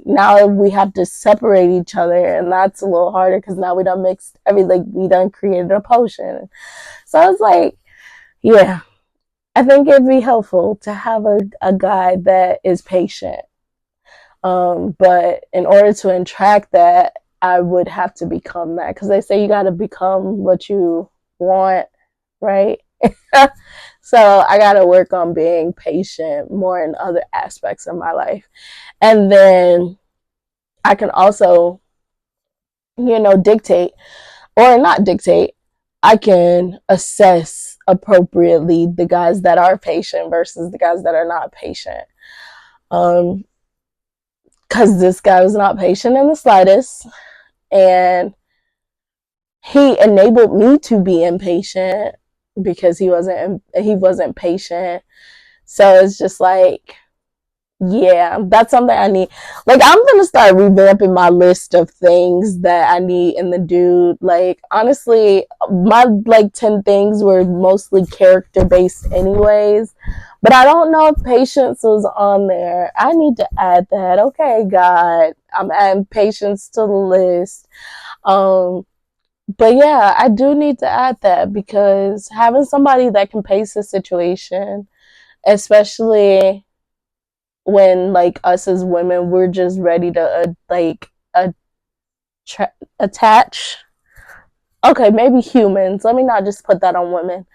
Now we have to separate each other, and that's a little harder, because now we done mixed everything. We done created a potion. So it's like, yeah, I think it'd be helpful to have a guy that is patient. But in order to attract that, I would have to become that, because they say you got to become what you want, right? So I got to work on being patient more in other aspects of my life. And then I can also, you know, dictate or not dictate, I can assess appropriately the guys that are patient versus the guys that are not patient. Because this guy was not patient in the slightest, and he enabled me to be impatient because he wasn't patient. So it's just like, yeah, that's something I need. Like, I'm gonna start revamping my list of things that I need in the dude. Like, honestly, my like 10 things were mostly character based anyways. But I don't know if patience was on there. I need to add that. Okay, God, I'm adding patience to the list. Um, but yeah, I do need to add that because having somebody that can pace the situation, especially when like us as women, we're just ready to attach. Okay, maybe humans. Let me not just put that on women.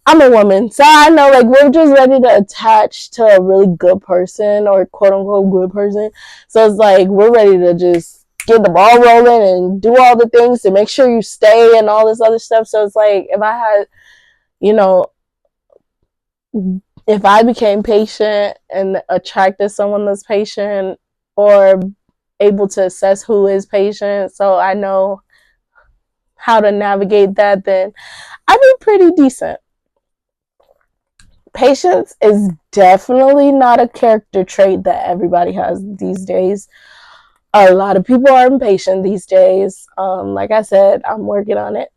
I'm a woman, so I know like we're just ready to attach to a really good person or quote unquote good person. So it's like we're ready to just get the ball rolling and do all the things to make sure you stay and all this other stuff. So it's like if I had, you know, if I became patient and attracted someone that's patient or able to assess who is patient, so I know how to navigate that, then I'd be pretty decent. Patience is definitely not a character trait that everybody has these days. A lot of people are impatient these days. Like I said, I'm working on it.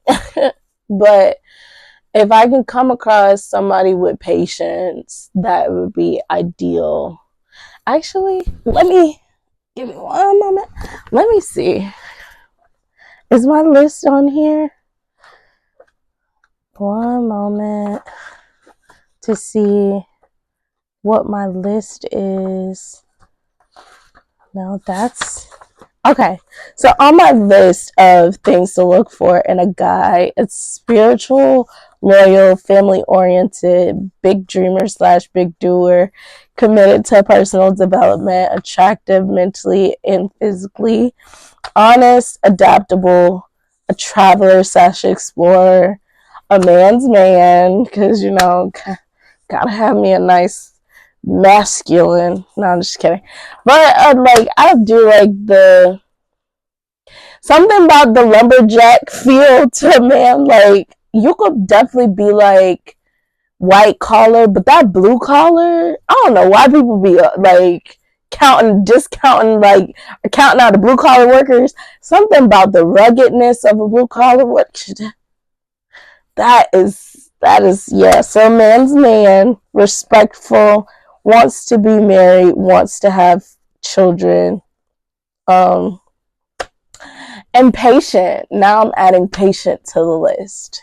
But if I can come across somebody with patience, that would be ideal. Actually, give me one moment. Let me see. Is my list on here? One moment to see what my list is. No, that's okay. So on my list of things to look for in a guy, it's spiritual, loyal, family oriented, big dreamer slash big doer, committed to personal development, attractive mentally and physically, honest, adaptable, a traveler slash explorer, a man's man, because gotta have me a nice masculine. No, I'm just kidding. But like I do like the something about the lumberjack feel to a man. Like you could definitely be like white collar, but that blue collar, I don't know why people be like discounting like counting out the blue collar workers. Something about the ruggedness of a blue collar worker. That is yeah. So a man's man, respectful, wants to be married, wants to have children, um, and patient. Now I'm adding patient to the list.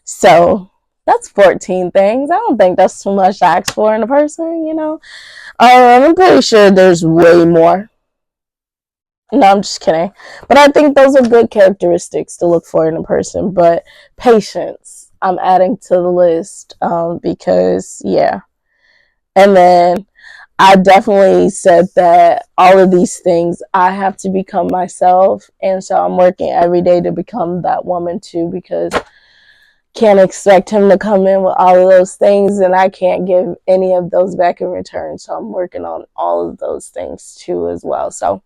So that's 14 things. I don't think that's too much to ask for in a person. I'm pretty sure there's way more. No, I'm just kidding. But I think those are good characteristics to look for in a person. But patience, I'm adding to the list because, yeah. And then I definitely said that all of these things, I have to become myself. And so I'm working every day to become that woman too, because can't expect him to come in with all of those things and I can't give any of those back in return. So I'm working on all of those things too as well. So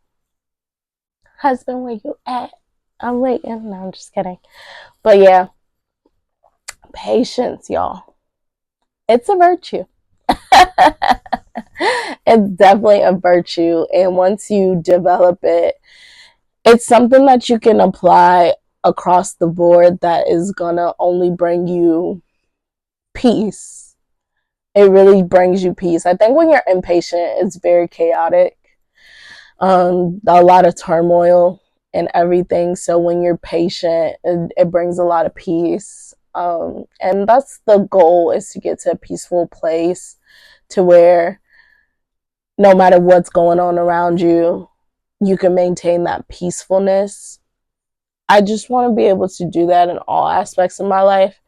husband, where you at? I'm waiting. No, I'm just kidding. But yeah, patience, y'all. It's a virtue. It's definitely a virtue. And once you develop it, it's something that you can apply across the board that is going to only bring you peace. It really brings you peace. I think when you're impatient, it's very chaotic. A lot of turmoil and everything. So when you're patient, it brings a lot of peace. And that's the goal, is to get to a peaceful place to where no matter what's going on around you, you can maintain that peacefulness. I just want to be able to do that in all aspects of my life,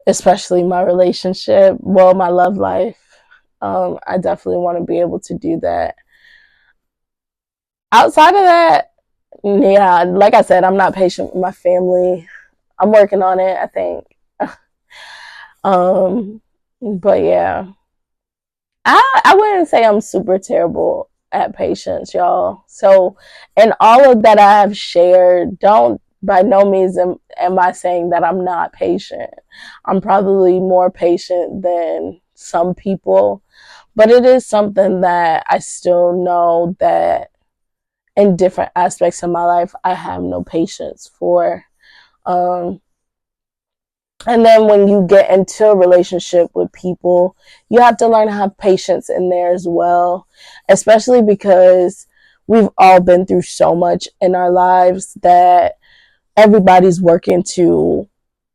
especially my relationship, well, my love life. I definitely want to be able to do that. Outside of that, Yeah, like I said, I'm not patient with my family. I'm working on it, I think. um, but yeah, I wouldn't say I'm super terrible at patience, y'all. So, and all of that I have shared, don't by no means am I saying that I'm not patient. I'm probably more patient than some people, but it is something that I still know that in different aspects of my life, I have no patience for. Um, and then when you get into a relationship with people, you have to learn to have patience in there as well, especially because we've all been through so much in our lives that everybody's working to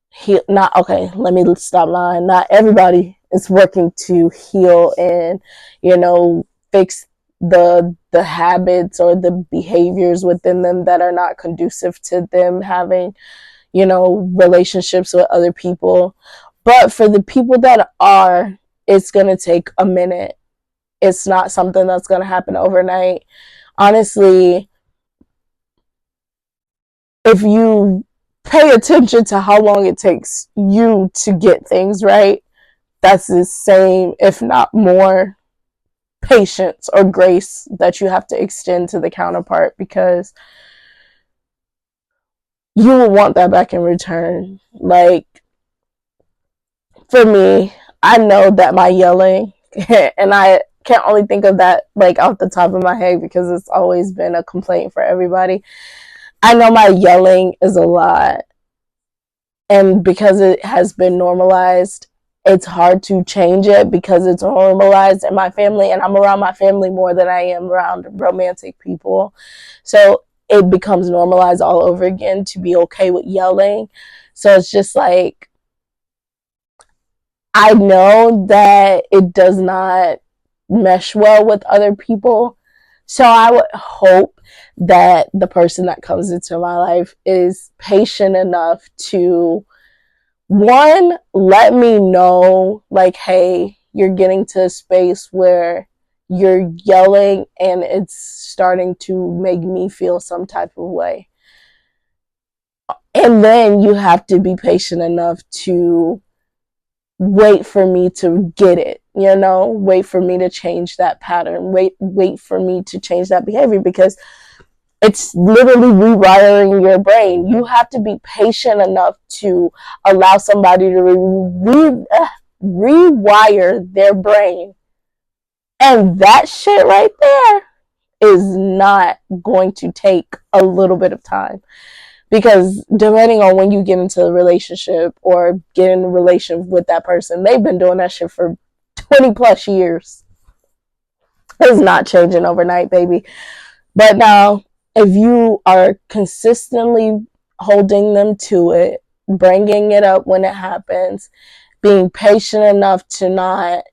heal. Not okay, let me stop lying. Not everybody is working to heal and, fix the habits or the behaviors within them that are not conducive to them having, relationships with other people. But for the people that are, it's going to take a minute. It's not something that's going to happen overnight. Honestly, if you pay attention to how long it takes you to get things right, that's the same, if not more, patience or grace that you have to extend to the counterpart, because you will want that back in return. Like, for me, I know that my yelling, and I can only think of that like off the top of my head because it's always been a complaint for everybody. I know my yelling is a lot, and because it has been normalized, it's hard to change it because it's normalized in my family, and I'm around my family more than I am around romantic people. So it becomes normalized all over again to be okay with yelling. So it's just like, I know that it does not mesh well with other people. So I would hope that the person that comes into my life is patient enough to, one, let me know, like, hey, you're getting to a space where you're yelling and it's starting to make me feel some type of way. And then you have to be patient enough to wait for me to get it, wait for me to change that pattern, wait for me to change that behavior, because it's literally rewiring your brain. You have to be patient enough to allow somebody to rewire their brain. And that shit right there is not going to take a little bit of time. Because depending on when you get into a relationship or get in a relation with that person, they've been doing that shit for 20 plus years. It's not changing overnight, baby. But now, if you are consistently holding them to it, bringing it up when it happens, being patient enough to not,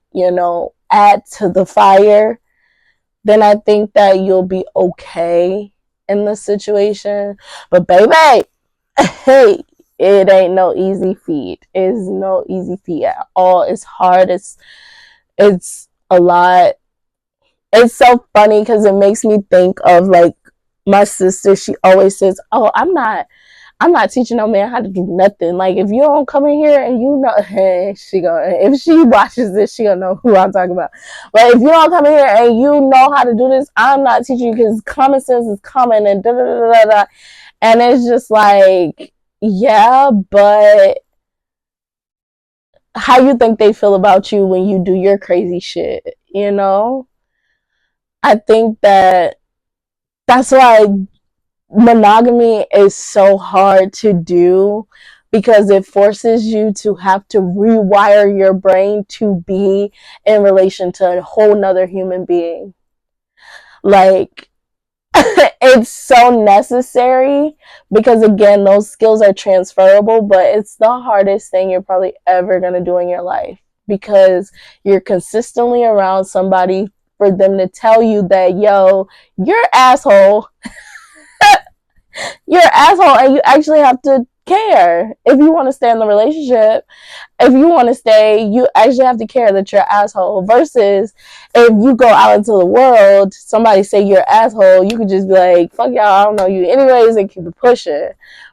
add to the fire, then I think that you'll be okay in the situation. But baby, hey, it ain't no easy feat. It's no easy feat at all. It's hard. It's a lot. It's so funny because it makes me think of like my sister. She always says, "Oh, I'm not teaching no man how to do nothing. Like, if you don't come in here and she gonna, if she watches this, she gonna know who I'm talking about. But if you don't come in here and you know how to do this, I'm not teaching you because common sense is common and da da da da da." And it's just like, yeah, but how you think they feel about you when you do your crazy shit, I think that's why monogamy is so hard to do, because it forces you to have to rewire your brain to be in relation to a whole nother human being. Like, it's so necessary because, again, those skills are transferable, but it's the hardest thing you're probably ever going to do in your life, because you're consistently around somebody for them to tell you that, yo, you're an asshole, and you actually have to care if you want to stay in the relationship. If you want to stay, you actually have to care that you're an asshole. Versus if you go out into the world, somebody say you're an asshole, you could just be like, fuck y'all, I don't know you anyways, and keep it pushing.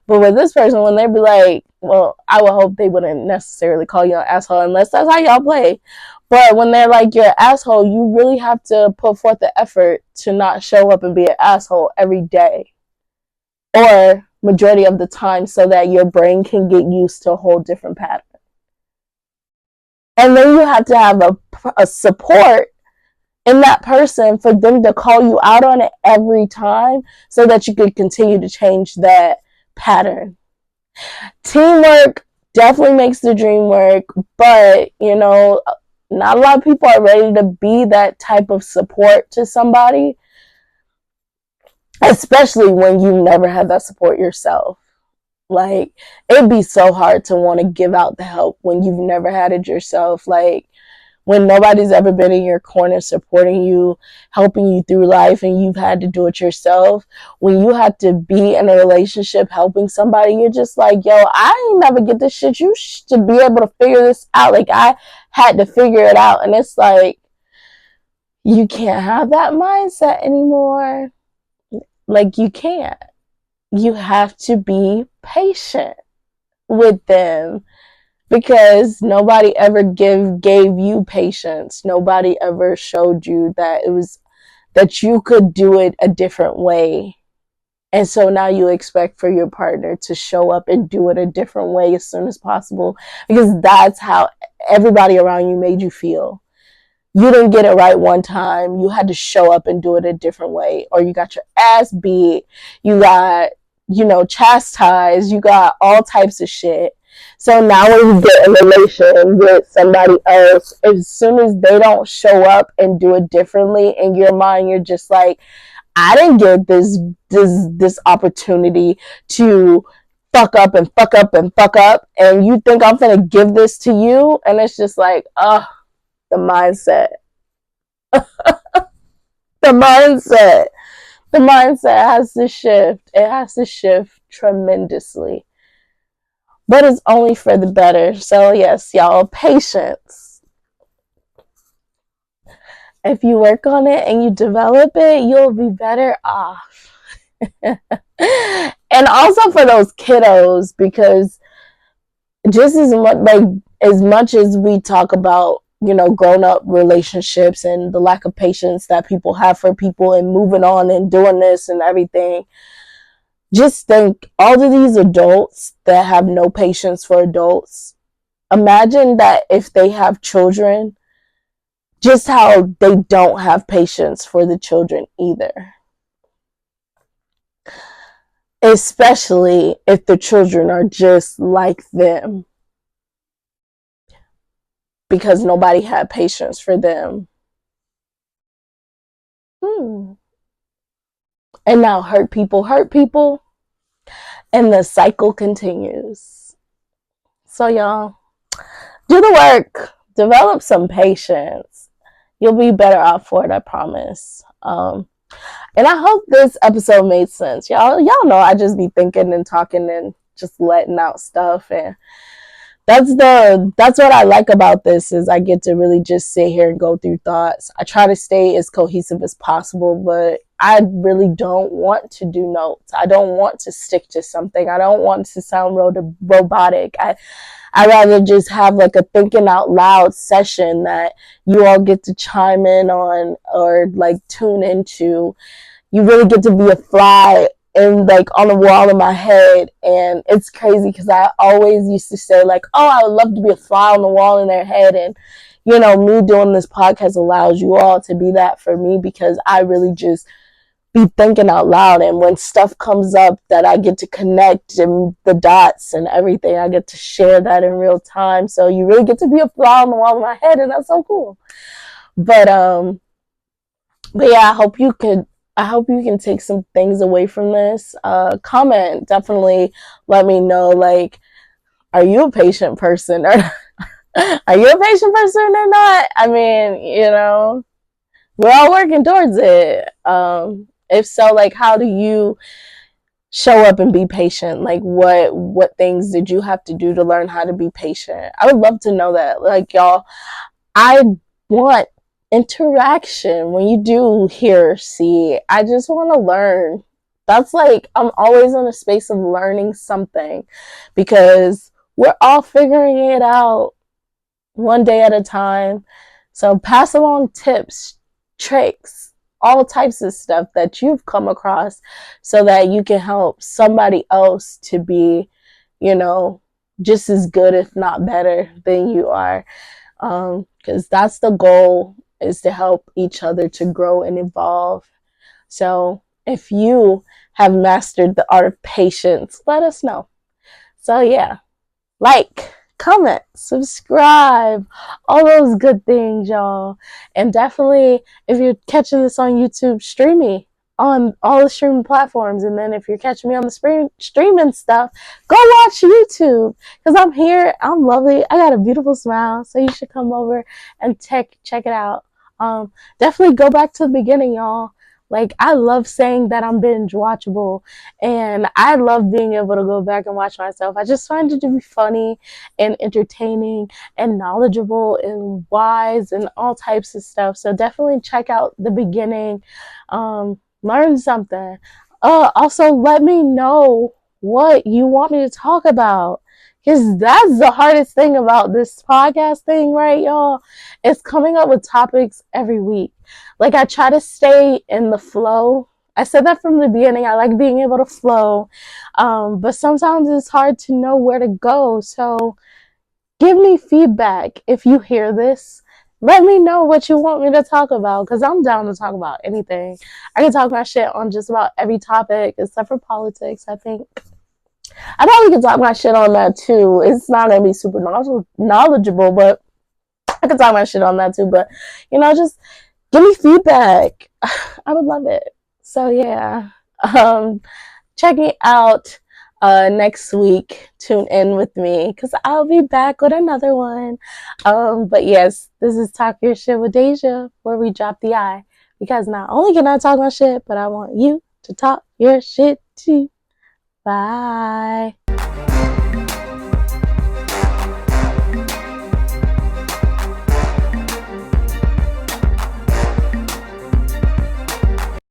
But with this person, when they be like, well, I would hope they wouldn't necessarily call you an asshole unless that's how y'all play. But when they're like, you're an asshole, you really have to put forth the effort to not show up and be an asshole every day or majority of the time so that your brain can get used to a whole different pattern. And then you have to have a support in that person for them to call you out on it every time so that you could continue to change that pattern. Teamwork definitely makes the dream work, but, you know, not a lot of people are ready to be that type of support to somebody, especially when you never had that support yourself. Like, it'd be so hard to want to give out the help when you've never had it yourself. Like, when nobody's ever been in your corner supporting you, helping you through life, and you've had to do it yourself. When you have to be in a relationship helping somebody, you're just like, yo, I ain't never get this shit. You should be able to figure this out. Like, I had to figure it out. And it's like, you can't have that mindset anymore. Like, you can't. You have to be patient with them. Because nobody ever gave you patience. Nobody ever showed you that you could do it a different way. And so now you expect for your partner to show up and do it a different way as soon as possible. Because that's how everybody around you made you feel. You didn't get it right one time. You had to show up and do it a different way. Or you got your ass beat. You got, chastised. You got all types of shit. So now when you get in a relation with somebody else, as soon as they don't show up and do it differently, in your mind, you're just like, I didn't get this opportunity to fuck up and fuck up and fuck up, and you think I'm gonna give this to you? And it's just like, the mindset. The mindset has to shift. It has to shift tremendously. But it's only for the better. So yes, y'all, patience. If you work on it and you develop it, you'll be better off. And also for those kiddos, because just as much as we talk about, grown up relationships and the lack of patience that people have for people and moving on and doing this and everything, just think, all of these adults that have no patience for adults, imagine that if they have children, just how they don't have patience for the children either. Especially if the children are just like them. Because nobody had patience for them. And now hurt people, and the cycle continues. So y'all, do the work. Develop some patience. You'll be better off for it, I promise. And I hope this episode made sense. Y'all know I just be thinking and talking and just letting out stuff, and that's what I like about this, is I get to really just sit here and go through thoughts. I try to stay as cohesive as possible, but I really don't want to do notes. I don't want to stick to something. I don't want to sound robotic. I rather just have like a thinking out loud session that you all get to chime in on or like tune into. You really get to be a fly and like on the wall in my head. And it's crazy because I always used to say like, oh, I would love to be a fly on the wall in their head. And me doing this podcast allows you all to be that for me, because I really just be thinking out loud. And when stuff comes up that I get to connect and the dots and everything, I get to share that in real time. So you really get to be a fly on the wall in my head, and that's so cool. But yeah, I hope you can take some things away from this. Comment, definitely let me know, like, are you a patient person or are you a patient person or not? I mean, we're all working towards it. If so, like, how do you show up and be patient? Like what things did you have to do to learn how to be patient? I would love to know that. Like, y'all, I want interaction when you do hear or see. I just want to learn. That's like, I'm always in a space of learning something because we're all figuring it out one day at a time. So pass along tips, tricks, all types of stuff that you've come across so that you can help somebody else to be, you know, just as good, if not better, than you are. Because that's the goal, is to help each other to grow and evolve. So if you have mastered the art of patience, let us know. So yeah, like, comment, subscribe, all those good things, y'all. And definitely, if you're catching this on YouTube, stream me on all the streaming platforms. And then if you're catching me on the streaming stuff, go watch YouTube because I'm here. I'm lovely. I got a beautiful smile, so you should come over and check it out. Definitely go back to the beginning, y'all. Like, I love saying that I'm binge watchable, and I love being able to go back and watch myself. I just find it to be funny and entertaining and knowledgeable and wise and all types of stuff. So definitely check out the beginning, learn something. Also, let me know what you want me to talk about, because that's the hardest thing about this podcast thing, right, y'all? It's coming up with topics every week. Like, I try to stay in the flow. I said that from the beginning. I like being able to flow. But sometimes it's hard to know where to go. So give me feedback if you hear this. Let me know what you want me to talk about, because I'm down to talk about anything. I can talk my shit on just about every topic except for politics, I think. I probably can talk my shit on that too. It's not going to be super knowledgeable, but I can talk my shit on that too. But, just give me feedback. I would love it. So yeah, check me out next week. Tune in with me because I'll be back with another one. But yes, this is Talk Your Shit with Deja, where we drop the I, because not only can I talk my shit, but I want you to talk your shit too. Bye.